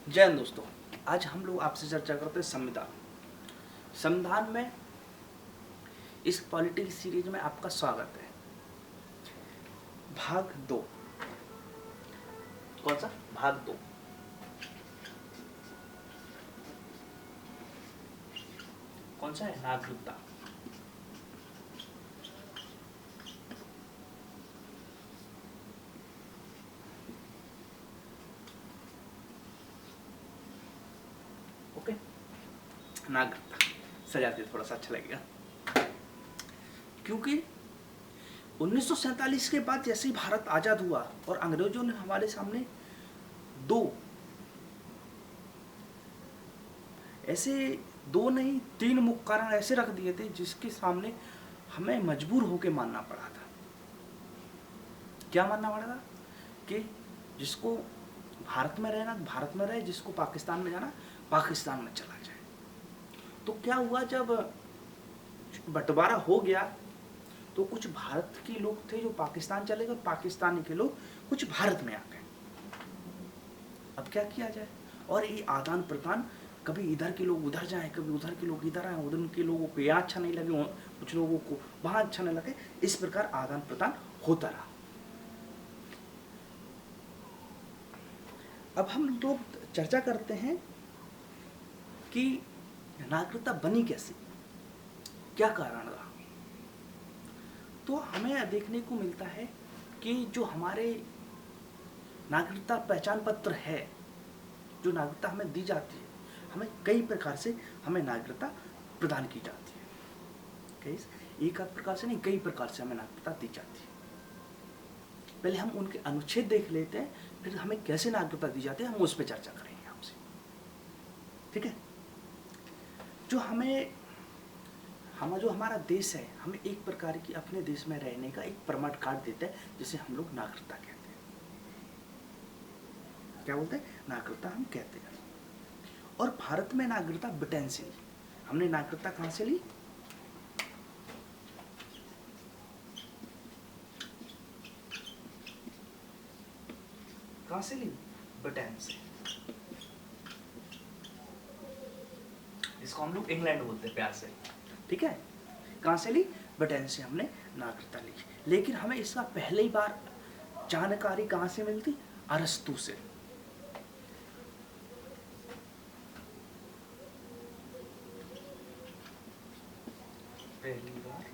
जय हिंद दोस्तों। आज हम लोग आपसे चर्चा करते हैं संविधान। संविधान में इस पॉलिटिक्स सीरीज में आपका स्वागत है। भाग 2। कौन सा भाग 2? कौन सा है? नागरिकता। ओके, नागरिकता सजाते थोड़ा सा अच्छा लगेगा, क्योंकि 1947 के बाद जैसे ही भारत आजाद हुआ और अंग्रेजों ने हमारे सामने दो ऐसे, दो नहीं तीन मुख्य कारण ऐसे रख दिए थे जिसके सामने हमें मजबूर होकर मानना पड़ा था। क्या मानना पड़ा था? कि जिसको भारत में रहना भारत में रहे, जिसको पाकिस्तान में जाना पाकिस्तान में चला जाए। तो क्या हुआ, जब बंटवारा हो गया तो कुछ भारत के लोग थे जो पाकिस्तान चले गए, पाकिस्तानी के लोग कुछ भारत में आ गए। अब क्या किया जाए? और ये आदान प्रदान, कभी इधर के लोग उधर जाएं, कभी उधर के लोग इधर आए, उधर के लोगों को यहाँ अच्छा नहीं लगे, कुछ लोगों को वहाँ अच्छा नहीं लगे, इस प्रकार आदान प्रदान होता रहा। अब हम लोग चर्चा करते हैं कि नागरिकता बनी कैसे, क्या कारण रहा। तो हमें देखने को मिलता है कि जो हमारे नागरिकता पहचान पत्र है, जो नागरिकता हमें दी जाती है, हमें कई प्रकार से हमें नागरिकता प्रदान की जाती है। कई एक आध प्रकार से नहीं, कई प्रकार से हमें नागरिकता दी जाती है। पहले हम उनके अनुच्छेद देख लेते हैं, फिर हमें कैसे नागरिकता दी जाती है हम उस पर चर्चा करेंगे आपसे। ठीक है? जो हमारा देश है, हमें एक प्रकार की अपने देश में रहने का एक प्रमाण कार्ड देता है, जिसे हम लोग नागरिकता कहते हैं। क्या बोलते हैं? नागरिकता हम कहते हैं। और भारत में नागरिकता ब्रिटेन से ली। हमने नागरिकता कहां से ली? कहां से ली? ब्रिटेन से। इसको हम लोग इंग्लैंड बोलते हैं प्यार से। ठीक है? कहां से ली? ब्रिटेन से हमने नागरिकता ली। लेकिन हमें इसका पहली बार जानकारी कहां से मिलती? अरस्तु से। पहली बार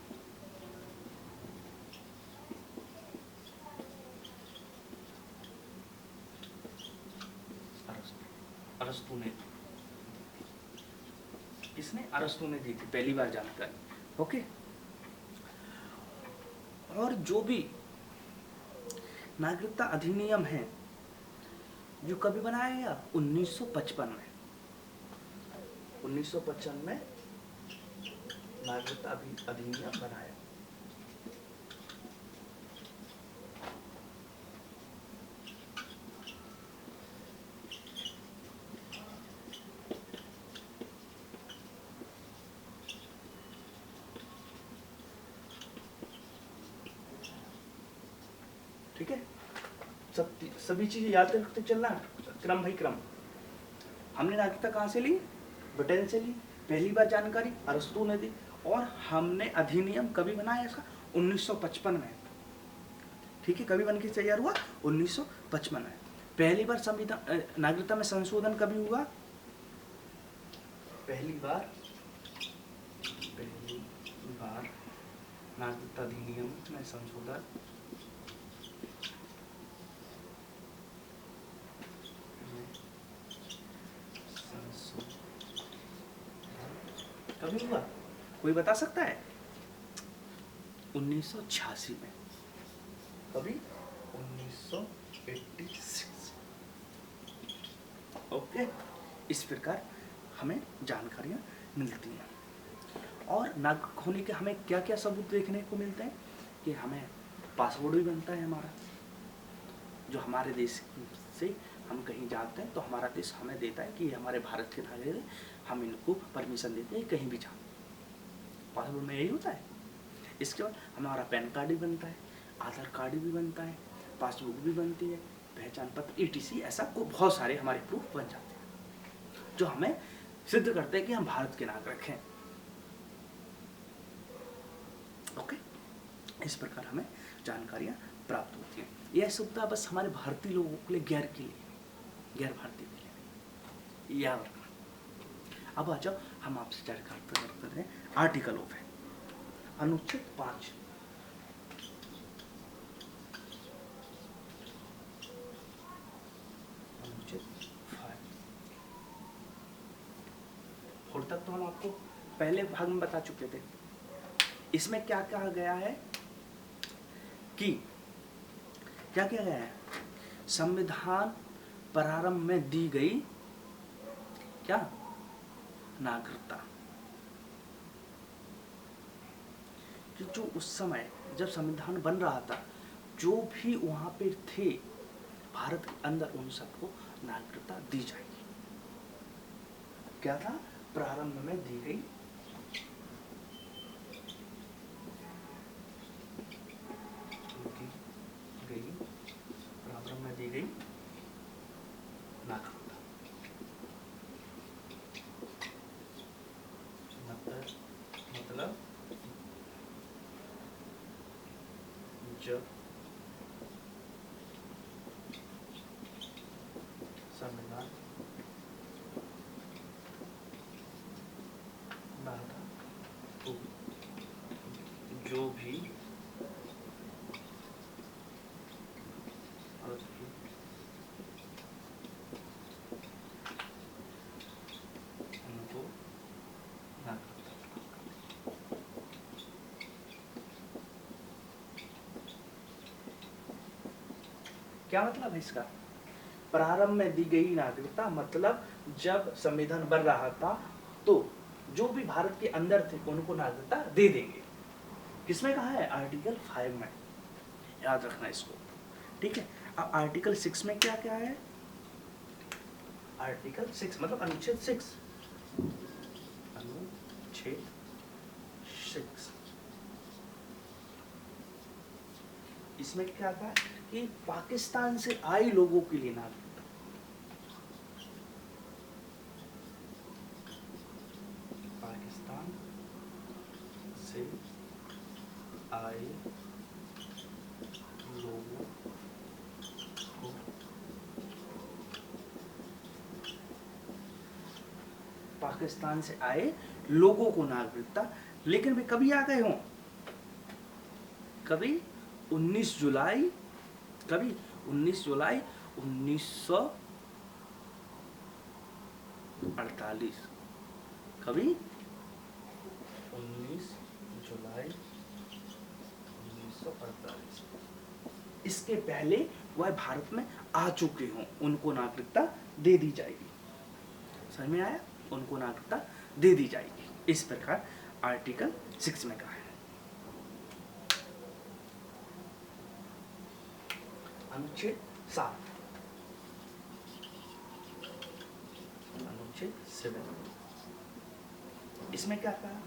अरस्तु ने, किसने? अरस्तु ने दी थी पहली बार जानकारी। ओके। और जो भी नागरिकता अधिनियम है जो कभी बनाया गया? 1955 में। 1955 में नागरिकता अधिनियम बनाया। ठीक है? सभी चीजें याद रखते चलना, क्रम भाई क्रम। हमने नागरिकता कहां से ली? ब्रिटेन से ली। पहली बार जानकारी अरस्तु ने दी। और हमने अधिनियम कभी बनाया इसका? 1955 में। ठीक है? कभी बन के तैयार हुआ? 1955 में। पहली बार संविधान नागरिकता में संशोधन कभी हुआ? पहली बार नागरिकता अधिनियम में संशोधन कभी हुआ? कोई बता सकता है? 1986 में। कभी? 1986। ओके। इस प्रकार हमें जानकारियां मिलती हैं। और नागरिक होने के हमें क्या क्या सबूत देखने को मिलते हैं? कि हमें पासपोर्ट भी बनता है हमारा, जो हमारे देश से हम कहीं जाते हैं तो हमारा देश हमें देता है कि हमारे भारत के नागरिक हैं, हम इनको परमिशन देते हैं कहीं भी जाओ। पासपोर्ट में यही होता है। इसके बाद हमारा पैन कार्ड भी बनता है, आधार कार्ड भी बनता है, पासबुक भी बनती है, पहचान पत्र, ETC, ऐसा को बहुत सारे हमारे प्रूफ बन जाते हैं। जो हमें सिद्ध करते हैं कि हम भारत के नागरिक हैं। ओके, इस प्रकार हमें जानकारियां प्राप्त होती हैं। यह सुविधा बस हमारे भारतीय लोगों के लिए, गैर भारतीय के लिए याद रखना। अब आ जाओ, हम आपसे चर्चा करते हैं आर्टिकल ऑफ है, अनुच्छेद 5। अनुच्छेद 5 और तक तो हम आपको पहले भाग में बता चुके थे। इसमें क्या कहा गया है कि क्या किया गया है, संविधान प्रारंभ में दी गई क्या नागरिकता, कि जो उस समय जब संविधान बन रहा था, जो भी वहां पे थे भारत के अंदर, उन सबको नागरिकता दी जाएगी। क्या था, प्रारंभ में दी गई प्रारंभ में दी गई नागरिकता, मतलब जब संविधान बना था, तो जो भी उनको नागरिकता, क्या मतलब है इसका, प्रारंभ में दी गई नागरिकता मतलब जब संविधान बन रहा था तो जो भी भारत के अंदर थे उनको नागरिकता दे देंगे। किसमें कहा है, आर्टिकल 5 में, याद रखना इसको, ठीक है। अब आर्टिकल 6 में क्या क्या है, आर्टिकल 6 मतलब अनुच्छेद 6, अनुच्छेद 6, इसमें क्या कहा कि पाकिस्तान से आए लोगों के लिए नागरिकता, पाकिस्तान से आए लोगों को, पाकिस्तान से आए लोगों को नागरिकता, लेकिन वे कभी आ गए हों, कभी 19 जुलाई, कभी 19 जुलाई 1948, कभी 19 जुलाई 1948, इसके पहले वह भारत में आ चुके हों, उनको नागरिकता दे दी जाएगी। समझ में आया, उनको नागरिकता दे दी जाएगी। इस प्रकार आर्टिकल 6 में कहा है। अनुच्छेद 7, अनुच्छेद 7, इसमें क्या कहा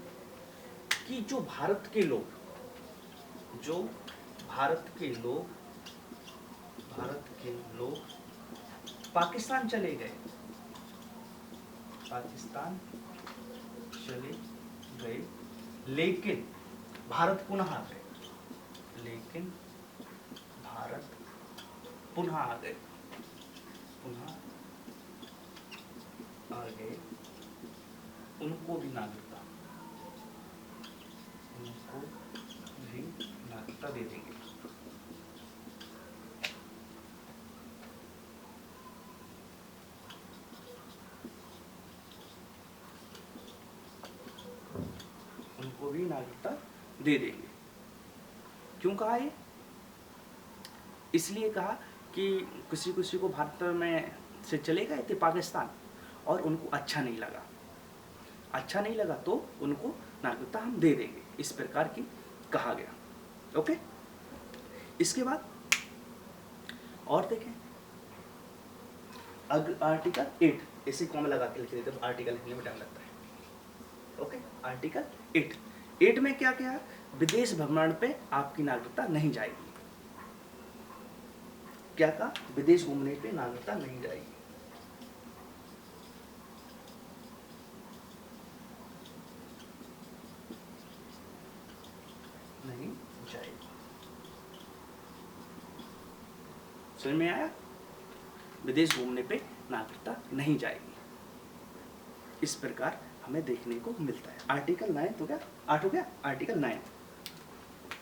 कि जो भारत के लोग पाकिस्तान चले गए, लेकिन भारत पुनः आ गए, उनको भी नागरिकता दे देंगे। उनको भी नागरिकता दे देंगे। क्यों कहा ये, इसलिए कहा कि किसी को भारत में से चले गए थे पाकिस्तान और उनको अच्छा नहीं लगा तो उनको नागरिकता हम दे देंगे, इस प्रकार की कहा गया। ओके, इसके बाद और देखें आर्टिकल 8, इसे कॉमा लगा के लिख देते हैं, आर्टिकल लिखने में टाइम लगता है। ओके, आर्टिकल 8 में क्या क्या, विदेश भ्रमण पे आपकी नागरिकता नहीं जाएगी। क्या कहा, विदेश घूमने पे नागरिकता नहीं जाएगी। समझ में आया? विदेश घूमने पे नागरिकता नहीं जाएगी। इस प्रकार हमें देखने को मिलता है। आर्टिकल 9 तो क्या 8 हो गया, आर्टिकल 9।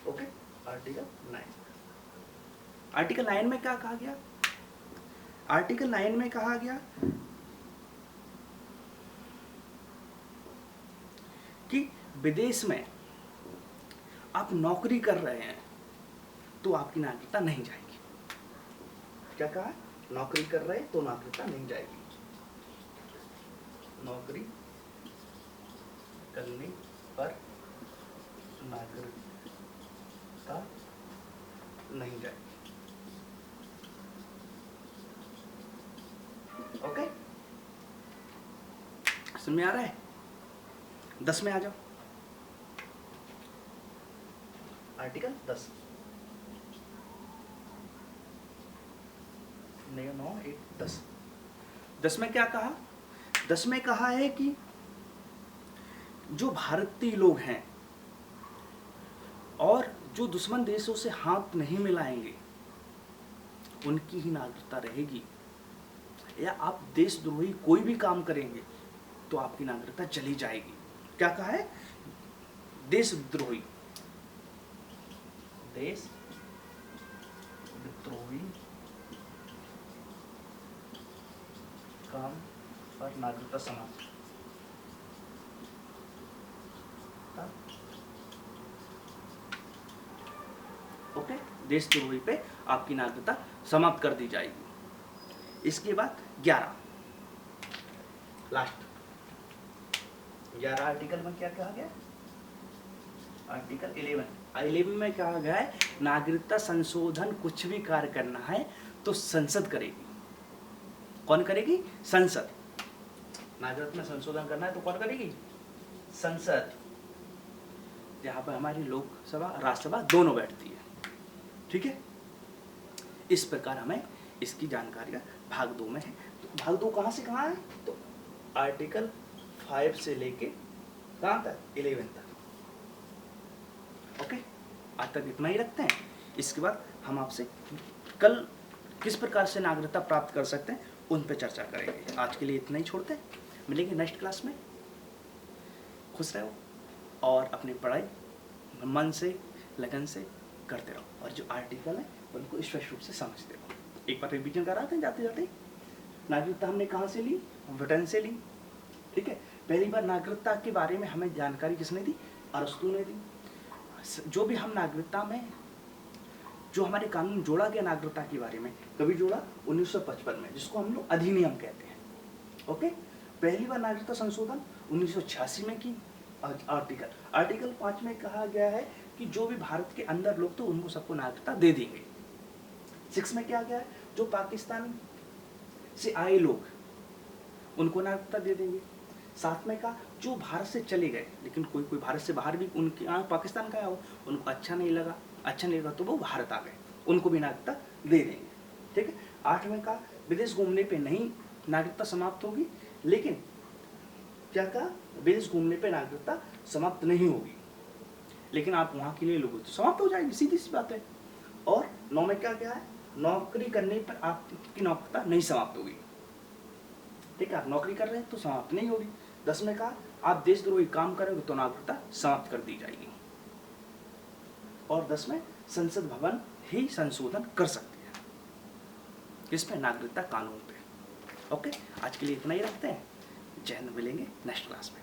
Okay, article 9। आर्टिकल 9 में क्या कहा गया? आर्टिकल 9 में कहा गया कि विदेश में आप नौकरी कर रहे हैं तो आपकी नागरिकता नहीं जाएगी। क्या कहा? नौकरी कर रहे हैं तो नागरिकता नहीं जाएगी। नौकरी करने पर नागरिकता नहीं जाएगी। ओके, समझ में आ रहा है? 10 में आ जाओ। आर्टिकल 10 9 8 10। 10 में क्या कहा? 10 में कहा है कि जो भारतीय लोग हैं और जो दुश्मन देशों से हाथ नहीं मिलाएंगे उनकी ही नागरिकता रहेगी, या आप देशद्रोही कोई भी काम करेंगे तो आपकी नागरिकता चली जाएगी। क्या कहा है? देशद्रोही काम पर नागरिकता समाप्त। ओके, देशद्रोही पे आपकी नागरिकता समाप्त कर दी जाएगी। इसके बाद 11 लास्ट 11 आर्टिकल में क्या कहा गया? आर्टिकल 11 में कहा गया है नागरिकता संशोधन कुछ भी कार्य करना है तो संसद करेगी। कौन करेगी? संसद। नागरिकता में संशोधन करना है तो कौन करेगी? संसद, जहां पर हमारी लोकसभा राज्यसभा दोनों बैठती है। ठीक है, इस प्रकार हमें इसकी जानकारी भाग 2 में है। तो भाग 2 कहां से कहां है? तो आर्टिकल 5 से लेके कहां तक? 11 तक। ओके, आज तक इतना ही रखते हैं। इसके बाद हम आपसे कल किस प्रकार से नागरिकता प्राप्त कर सकते हैं उन पे चर्चा करेंगे। आज के लिए इतना ही छोड़ते हैं, मिलेंगे नेक्स्ट क्लास में। खुश रहो और अपनी पढ़ाई मन से लगन से करते रहो, और जो आर्टिकल है उनको स्पष्ट रूप से समझते रहो। एक बार रिवीजन कराते हैं जाते जाते। नागरिकता हमने कहाँ से ली? ब्रिटेन से ली। ठीक है, पहली बार नागरिकता के बारे में हमें जानकारी किसने दी? अरस्तु ने दी। जो भी हम नागरिकता में जो हमारे कानून जोड़ा गया नागरिकता के बारे में, कभी जोड़ा? 1955 में, जिसको हम लोग अधिनियम कहते हैं। ओके, पहली बार नागरिकता संशोधन 1986 में की। आर्टिकल 5 में कहा गया है कि जो भी भारत के अंदर लोग तो उनको सबको नागरिकता दे देंगे। 6 में क्या गया है? जो पाकिस्तान से आए लोग उनको नागरिकता दे देंगे। 7 में कहा जो भारत से चले गए लेकिन कोई भारत से बाहर भी उनके पाकिस्तान का हो, उनको अच्छा नहीं लगा तो वो भारत आ गए, उनको भी नागरिकता दे देंगे। ठीक है, 8 में कहा विदेश घूमने पे नहीं नागरिकता समाप्त होगी, लेकिन क्या कहा? विदेश घूमने पे नागरिकता समाप्त नहीं होगी, लेकिन आप वहां के लिए लोगों तो समाप्त हो जाएगी, सीधी सी बात है। और 9 में क्या है? नौकरी करने पर आपकी नागरिकता नहीं समाप्त होगी। ठीक है, आप नौकरी कर रहे हैं तो समाप्त नहीं होगी। 10 में कहा आप देशद्रोही काम करेंगे तो नागरिकता समाप्त कर दी जाएगी। और 10 में संसद भवन ही संशोधन कर सकती है, किस पे? नागरिकता कानून पे। ओके, आज के लिए इतना ही रखते हैं। जय हिंद, मिलेंगे नेक्स्ट क्लास में।